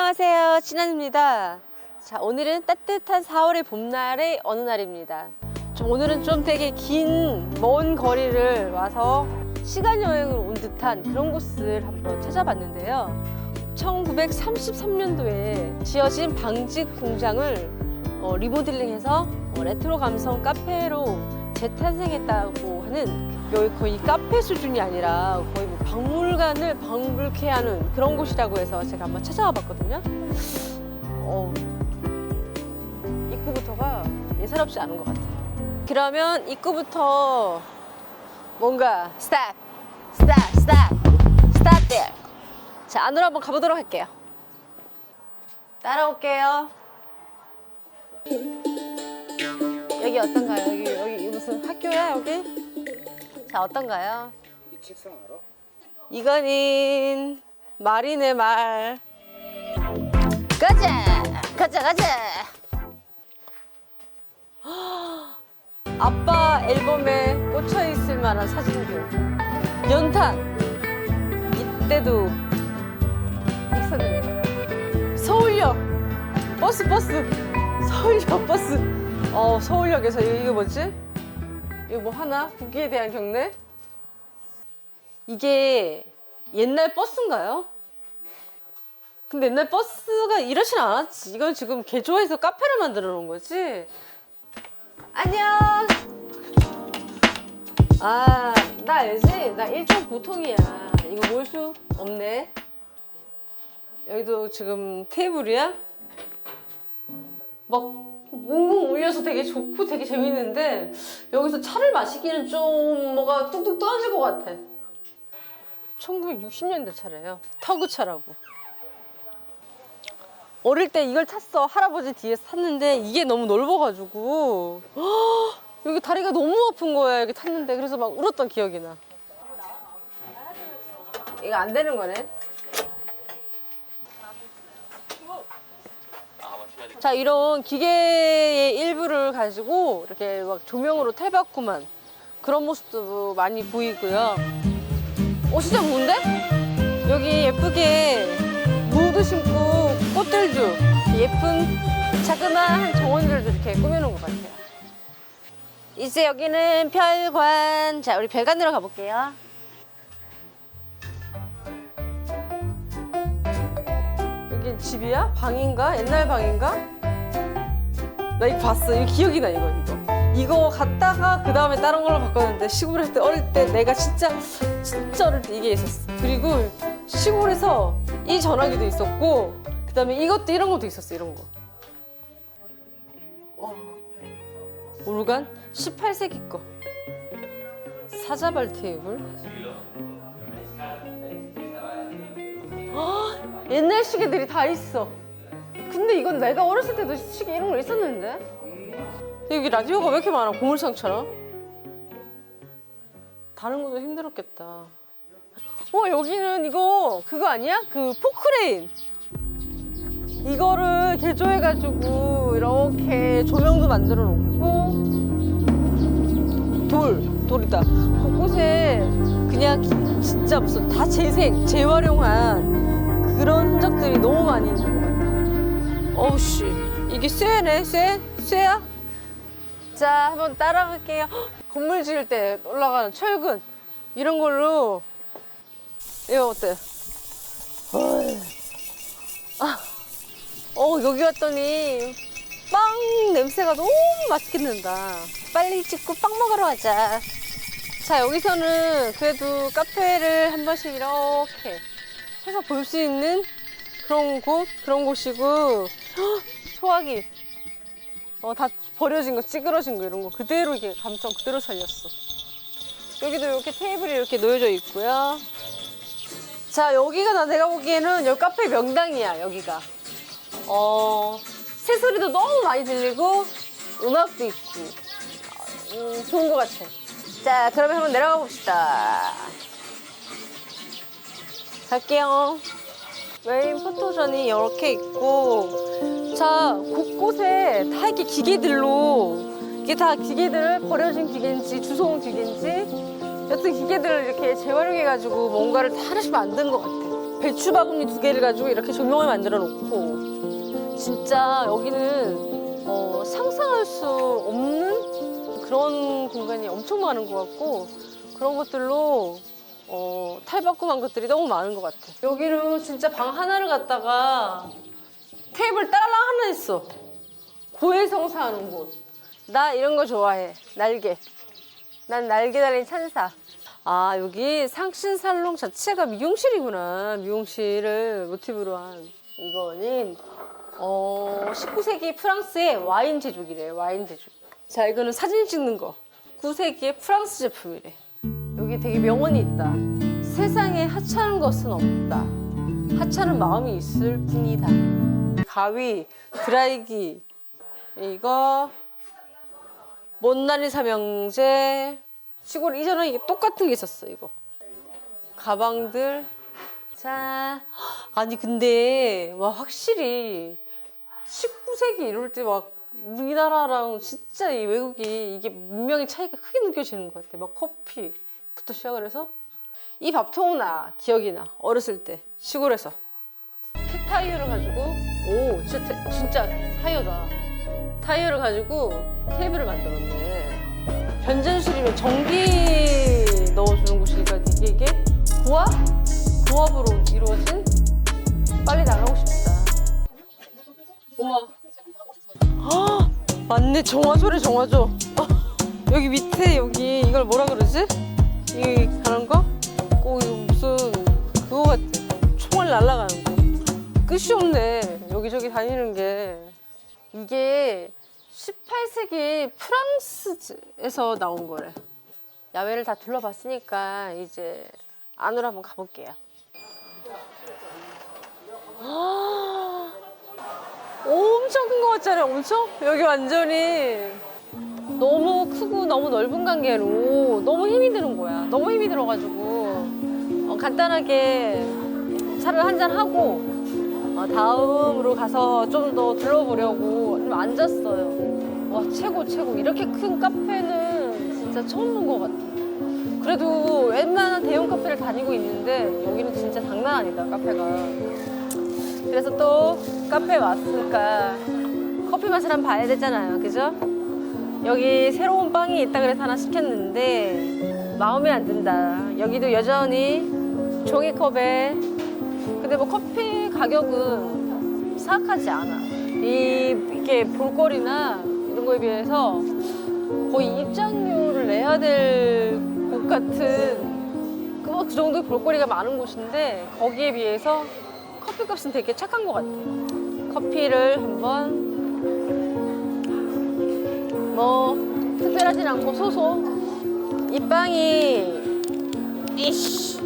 안녕하세요, 진안입니다. 자, 오늘은 따뜻한 4월의 봄날의 어느 날입니다. 오늘은 좀 되게 긴, 먼 거리를 와서 시간 여행을 온 듯한 그런 곳을 한번 찾아봤는데요. 1933년도에 지어진 방직 공장을 리모델링해서 레트로 감성 카페로 재탄생했다고 하는, 여기 거의 카페 수준이 아니라 거의 뭐 박물관을 방불케 하는 그런 곳이라고 해서 제가 한번 찾아와 봤거든요. 입구부터가 예사롭지 않은 것 같아요. 그러면 입구부터 뭔가 스탑 there. 자, 안으로 한번 가보도록 할게요. 따라올게요. 여기 어떤가요? 여기 무슨 학교야, 여기? 자, 어떤가요? 이 책상 알아? 이거는 말이네, 말. 가자. 아빠 앨범에 꽂혀 있을 만한 사진들. 연탄. 이때도 있었네요. 서울역. 버스. 서울역 버스. 서울역에서 이게 뭐지? 이거 뭐 하나? 국기에 대한 경례? 이게 옛날 버스인가요? 근데 옛날 버스가 이러진 않았지. 이건 지금 개조해서 카페를 만들어 놓은 거지. 안녕. 나 알지? 나 일종 보통이야. 이거 모을 수 없네. 여기도 지금 테이블이야? 막 웅웅 울려서 되게 좋고 되게 재밌는데 여기서 차를 마시기는 좀 뭐가 뚝뚝 떨어질 것 같아. 1960년대 차래요. 터그차라고. 어릴 때 이걸 탔어. 할아버지 뒤에서 탔는데 이게 너무 넓어가지고 여기 다리가 너무 아픈 거야. 여기 탔는데. 그래서 막 울었던 기억이 나. 이거 안 되는 거네. 자, 이런 기계의 일부를 가지고 이렇게 막 조명으로 탈바꿈한 그런 모습도 많이 보이고요. 진짜 좋은데? 여기 예쁘게 무도 심고 꽃들도 예쁜 자그마한 정원들도 이렇게 꾸며놓은 것 같아요. 이제 여기는 별관. 자, 우리 별관으로 가볼게요. 여기 집이야? 방인가? 옛날 방인가? 나 이거 봤어. 이거 기억이 나, 이거 갔다가 그 다음에 다른 걸로 바꿨는데, 시골에 때 어릴 때 내가 진짜 어릴 때 이게 있었어. 그리고 시골에서 이 전화기도 있었고, 그 다음에 이런 것도 있었어. 이런 거. 오르간 18세기 거. 사자발 테이블. 옛날 시계들이 다 있어. 근데 이건 내가 어렸을 때도 시계 이런 거 있었는데? 여기 라디오가 왜 이렇게 많아? 고물상처럼? 다른 것도 힘들었겠다. 여기는 이거 그거 아니야? 그 포크레인. 이거를 개조해가지고 이렇게 조명도 만들어 놓고, 돌이다. 곳곳에 그냥 진짜 무슨 다 재활용한 그런 흔적들이 너무 많이 있는 것 같아. 어우씨, 이게 쇠네? 쇠야? 자, 한번 따라갈게요. 건물 지을 때 올라가는 철근 이런 걸로. 이거 어때? 여기 왔더니 빵 냄새가 너무 맛있게 난다. 빨리 찍고 빵 먹으러 가자. 자, 여기서는 그래도 카페를 한 번씩 이렇게 해서 볼 수 있는 그런 곳이고, 소화기. 다 버려진 거, 찌그러진 거 이런 거 그대로 이게 감성 그대로 살렸어. 여기도 이렇게 테이블이 이렇게 놓여져 있고요. 자, 여기가 내가 보기에는 여기 카페 명당이야, 여기가. 새소리도 너무 많이 들리고 음악도 있고 좋은 것 같아. 자, 그러면 한번 내려가 봅시다. 갈게요. 웨인 포토존이 이렇게 있고, 자, 곳곳에 다 이렇게 기계들로, 이게 다 기계들, 버려진 기계인지 주워온 기계인지 여튼 기계들을 이렇게 재활용해가지고 뭔가를 다 하나씩 만든 것 같아. 배추 바구니 2개를 가지고 이렇게 조명을 만들어 놓고 진짜 여기는 상상할 수 없는 그런 공간이 엄청 많은 것 같고 그런 것들로 탈바꿈한 것들이 너무 많은 것 같아. 여기는 진짜 방 하나를 갖다가 테이블 따라 하나 있어. 고해성사하는 곳. 나 이런 거 좋아해. 날개. 난 날개 달린 찬사. 아, 여기 상신살롱 자체가 미용실이구나. 미용실을 모티브로 한. 이거는 19세기 프랑스의 와인 제조기래. 와인 제조. 자, 이거는 사진 찍는 거. 9세기의 프랑스 제품이래. 여기 되게 명언이 있다. 세상에 하찮은 것은 없다. 하찮은 마음이 있을 뿐이다. 가위, 드라이기, 이거 못난이 삼형제. 시골 이전에 이게 똑같은 게 있었어. 이거 가방들. 자, 아니 근데 와 확실히 19세기 이럴 때 막 우리나라랑 진짜 이 외국이 이게 문명의 차이가 크게 느껴지는 것 같아. 막 커피부터 시작을 해서 이 밥통 나 기억이 나. 어렸을 때 시골에서 폐타이어를 가지고 진짜 타이어다. 타이어를 가지고 테이블을 만들었네. 변전실이면 전기 넣어주는 곳이니까 이게 고압으로 이루어진. 빨리 나가고 싶다. 우와. 아, 맞네. 정화조래, 정화조. 여기 밑에 여기 이걸 뭐라 그러지? 이 가는 거? 꼭 이거 무슨 그거 같아. 총알 날아가는 거. 끝이 없네. 여기저기 다니는 게. 이게 18세기 프랑스에서 나온 거래. 야외를 다 둘러봤으니까 이제 안으로 한번 가볼게요. 엄청 큰 거 같잖아요. 엄청? 여기 완전히 너무 크고 너무 넓은 관계로 너무 힘이 드는 거야. 너무 힘이 들어가지고 간단하게 차를 한잔 하고 다음으로 가서 좀 더 둘러보려고 좀 앉았어요. 와, 최고. 이렇게 큰 카페는 진짜 처음 본 것 같아. 그래도 웬만한 대형 카페를 다니고 있는데 여기는 진짜 장난 아니다, 카페가. 그래서 또 카페에 왔으니까 커피 맛을 한번 봐야 되잖아요. 그죠? 여기 새로운 빵이 있다 그래서 하나 시켰는데 마음에 안 든다. 여기도 여전히 종이컵에. 근데 뭐 커피 가격은 사악하지 않아. 이게 볼거리나 이런 거에 비해서 거의 입장료를 내야 될 곳 같은 그 정도의 볼거리가 많은 곳인데 거기에 비해서 커피값은 되게 착한 것 같아요. 커피를 한번 뭐 특별하진 않고 소소. 이 빵이 이씨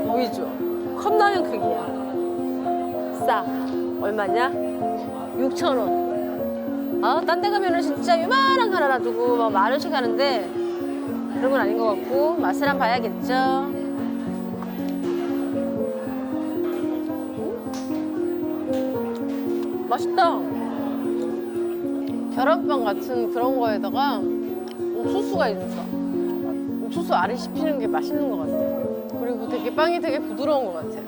보이죠? 컵라면 크기야. 싸. 얼마냐? 6,000원. 딴 데 가면은 진짜 요만한 거 하나 놔두고 막 10,000원씩 하는데 그런 건 아닌 것 같고 맛을 한번 봐야겠죠. 맛있다. 계란빵 같은 그런 거에다가 옥수수가 있어. 옥수수 알이 씹히는 게 맛있는 것 같아. 그리고 되게 빵이 되게 부드러운 것 같아.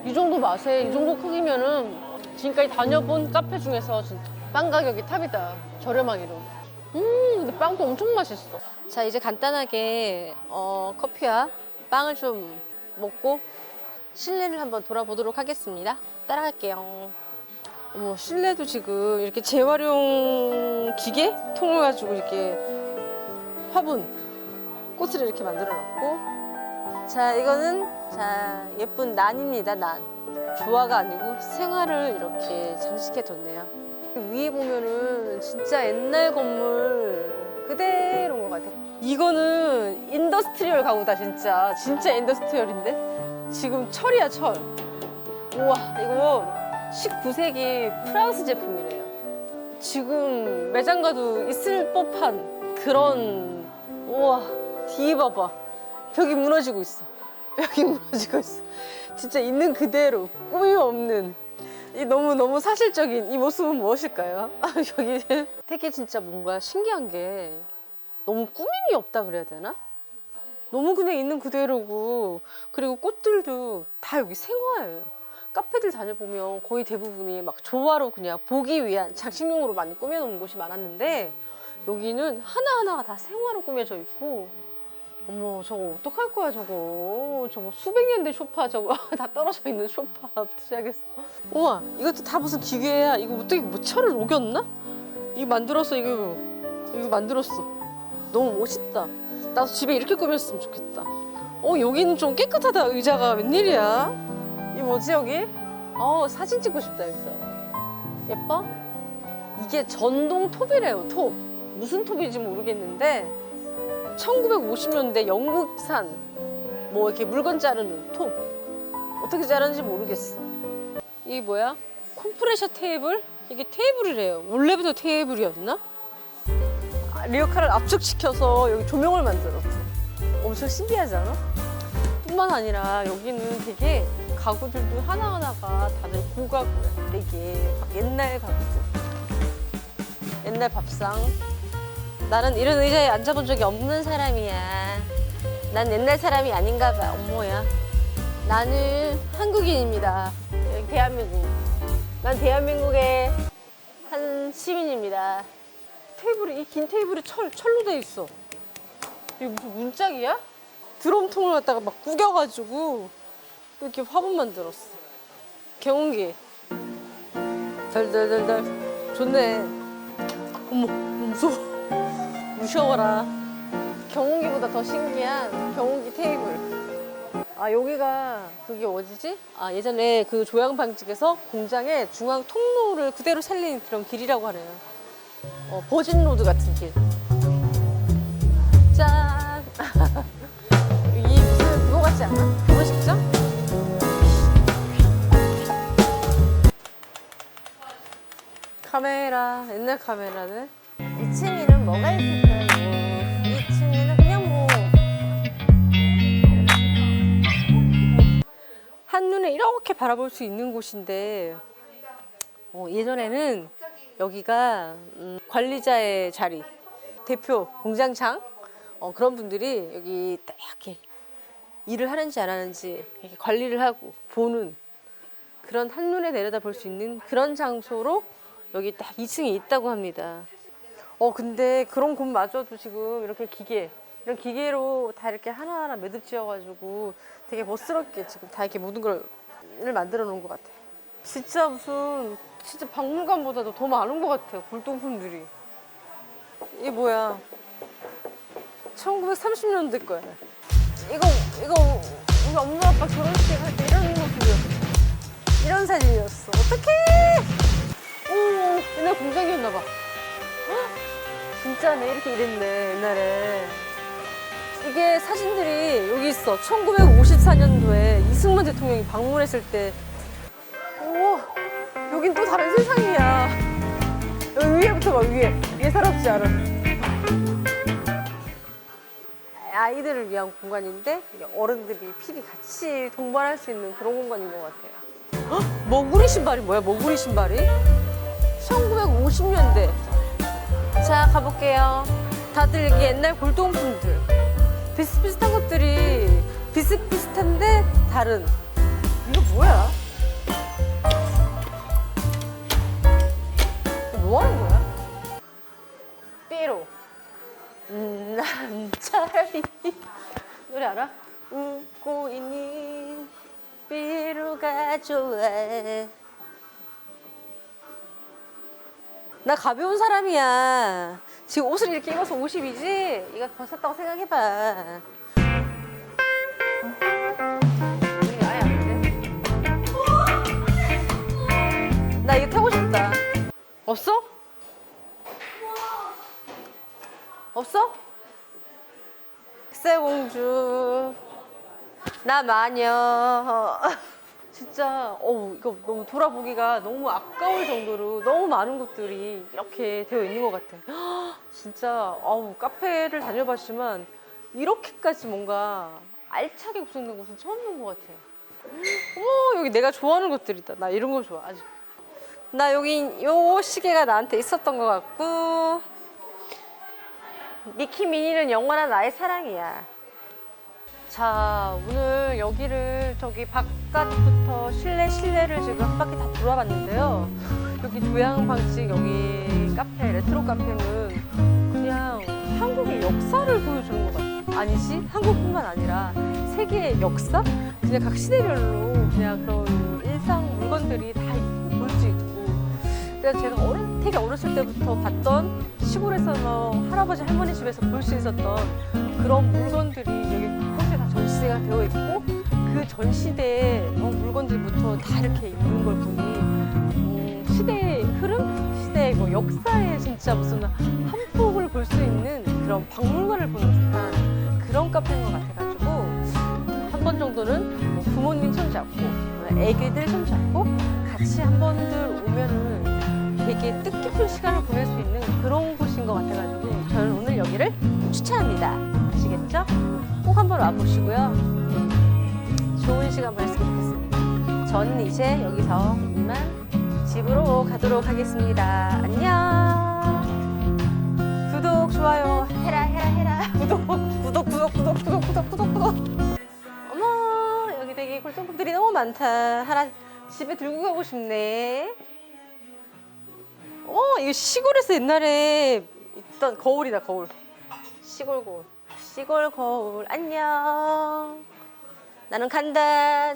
이 정도 맛에 이 정도 크기면은 지금까지 다녀본 카페 중에서 진짜 빵 가격이 탑이다. 저렴하기로. 근데 빵도 엄청 맛있어. 자, 이제 간단하게 커피와 빵을 좀 먹고 실내를 한번 돌아보도록 하겠습니다. 따라갈게요. 어머, 실내도 지금 이렇게 재활용 기계 통을 가지고 이렇게 화분 꽃을 이렇게 만들어 놨고. 자, 이거는 예쁜 난입니다. 난. 조화가 아니고 생화를 이렇게 장식해 뒀네요. 위에 보면은 진짜 옛날 건물 그대로인 것 같아. 이거는 인더스트리얼 가구다. 진짜 인더스트리얼인데 지금 철이야, 철. 우와, 이거 19세기 프랑스 제품이래요. 지금 매장 가도 있을 법한 그런. 우와, 뒤에 봐봐. 벽이 무너지고 있어. 진짜 있는 그대로 꾸밈 없는 이 너무 사실적인 이 모습은 무엇일까요? 여기 되게 진짜 뭔가 신기한 게 너무 꾸밈이 없다 그래야 되나? 너무 그냥 있는 그대로고, 그리고 꽃들도 다 여기 생화예요. 카페들 다녀보면 거의 대부분이 막 조화로 그냥 보기 위한 장식용으로 많이 꾸며놓은 곳이 많았는데, 여기는 하나하나가 다 생화로 꾸며져 있고, 어머, 저거 어떡할 거야, 저거 수백 년 된 소파, 저거 다 떨어져 있는 소파부터 시작해서. 우와, 이것도 다 무슨 기계야. 이거 어떻게 뭐 철을 녹였나? 이거 만들었어. 이거 만들었어. 너무 멋있다. 나도 집에 이렇게 꾸몄으면 좋겠다. 여기는 좀 깨끗하다. 의자가 웬일이야? 이 뭐지 여기? 사진 찍고 싶다 여기서. 예뻐? 이게 전동 톱이래요. 톱. 무슨 톱인지 모르겠는데 1950년대 영국산 뭐 이렇게 물건 자르는 톱. 어떻게 자르는지 모르겠어. 이게 뭐야? 컴프레셔 테이블? 이게 테이블이래요. 원래부터 테이블이었나? 리어카를 압축시켜서 여기 조명을 만들었어. 엄청 신기하지 않아? 뿐만 아니라 여기는 되게 가구들도 하나하나가 다들 고가구야. 되게 막 옛날 가구들. 옛날 밥상. 나는 이런 의자에 앉아본 적이 없는 사람이야. 난 옛날 사람이 아닌가 봐. 어머야. 나는 한국인입니다. 여기 대한민국. 난 대한민국의 한 시민입니다. 테이블이, 이 긴 테이블이 철로 돼 있어. 이게 무슨 문짝이야? 드럼통을 갖다가 막 구겨가지고 이렇게 화분 만들었어. 경운기. 덜덜덜덜. 좋네. 어머, 무서워. 무서워라. 경운기보다 더 신기한 경운기 테이블. 여기가 그게 어디지? 예전에 그 조양방직에서 공장의 중앙 통로를 그대로 살린 그런 길이라고 하네요. 버진로드 같은 길. 짠! 이 무슨 그거 같지 않아? 결혼식장? 카메라, 옛날 카메라네. 2층에는 뭐가 있을까요? 2층에는 그냥 뭐 한눈에 이렇게 바라볼 수 있는 곳인데, 예전에는 여기가 관리자의 자리, 대표, 공장장 그런 분들이 여기 딱 이렇게 일을 하는지 안 하는지 이렇게 관리를 하고 보는, 그런 한눈에 내려다 볼 수 있는 그런 장소로 여기 딱 2층에 있다고 합니다. 근데 그런 곳마저도 지금 이렇게 이런 기계로 다 이렇게 하나하나 매듭 지어가지고 되게 멋스럽게 지금 다 이렇게 모든 걸 만들어 놓은 것 같아요. 진짜 진짜 박물관보다도 더 많은 것 같아요. 골동품들이. 이게 뭐야? 1930년대 거야. 이거 우리 엄마 아빠 결혼식 할 때 이런 모습이었어. 이런 사진이었어. 어떡해! 오, 옛날 공장이었나 봐. 진짜네. 이렇게 일했네, 옛날에. 이게 사진들이 여기 있어. 1954년도에 이승만 대통령이 방문했을 때. 오, 여긴 또 다른 세상이야. 여기 위에부터 봐, 위에 사롭지 않아. 아이들을 위한 공간인데 어른들이 필히 같이 동반할 수 있는 그런 공간인 것 같아요. 머구리 신발이 뭐야? 머구리 신발이? 1950년대. 자, 가볼게요. 다들 이게 옛날 골동품들. 비슷비슷한 것들이 비슷비슷한데 다른. 이거 뭐야? 뭐 하는 거야? 삐로. 남자리. 노래 알아? 웃고 있니? 삐로가 좋아. 나 가벼운 사람이야. 지금 옷을 이렇게 입어서 50이지? 이거 벗었다고 생각해봐. 우리 아예 안 돼. 나 이거 타고 싶다. 없어? 없어? 백설공주, 나 마녀. 진짜 이거 너무 돌아보기가 너무 아까울 정도로 너무 많은 것들이 이렇게 되어 있는 것 같아. 진짜 카페를 다녀봤지만 이렇게까지 뭔가 알차게 구성된 곳은 처음 본 것 같아. 어머, 여기 내가 좋아하는 것들이다. 나 이런 거 좋아. 아주. 나 여기 요 시계가 나한테 있었던 것 같고, 미키 미니는 영원한 나의 사랑이야. 자, 오늘 여기를 저기 바깥부터 실내를 지금 한 바퀴 다 돌아봤는데요. 여기 교양 방식 여기 카페, 레트로 카페는 그냥 한국의 역사를 보여주는 것 같아요. 아니지? 한국뿐만 아니라 세계의 역사? 그냥 각 시대별로 그냥 그런 일상 물건들이 다 볼 수 있고. 제가 되게 어렸을 때부터 봤던 시골에서 할아버지 할머니 집에서 볼 수 있었던 그런 물건들이 여기 곳곳에 다 전시가 되어 있고 그 전 시대의 물건들부터 다 이렇게 있는 걸 보니 시대의 흐름, 시대의 뭐 역사에 진짜 무슨 한 폭을 볼 수 있는 그런 박물관을 보는 듯한 그런 카페인 것 같아가지고 한 번 정도는 뭐 부모님 손잡고 애기들 손잡고 같이 한 번들 오면은 되게 뜻깊은 시간을 보낼 수 있는 그런 곳인 것 같아가지고 저는 오늘 여기를 추천합니다. 아시겠죠? 꼭 한번 와보시고요. 좋은 시간 보냈으면 좋겠습니다. 저는 이제 여기서 이만 집으로 가도록 하겠습니다. 안녕. 구독, 좋아요 해라. 구독. 어머, 여기 되게 꿀팁들이 너무 많다. 하나 집에 들고 가고 싶네. 이거 시골에서 옛날에 있던 거울이다, 거울. 시골 거울. 안녕. 나는 간다.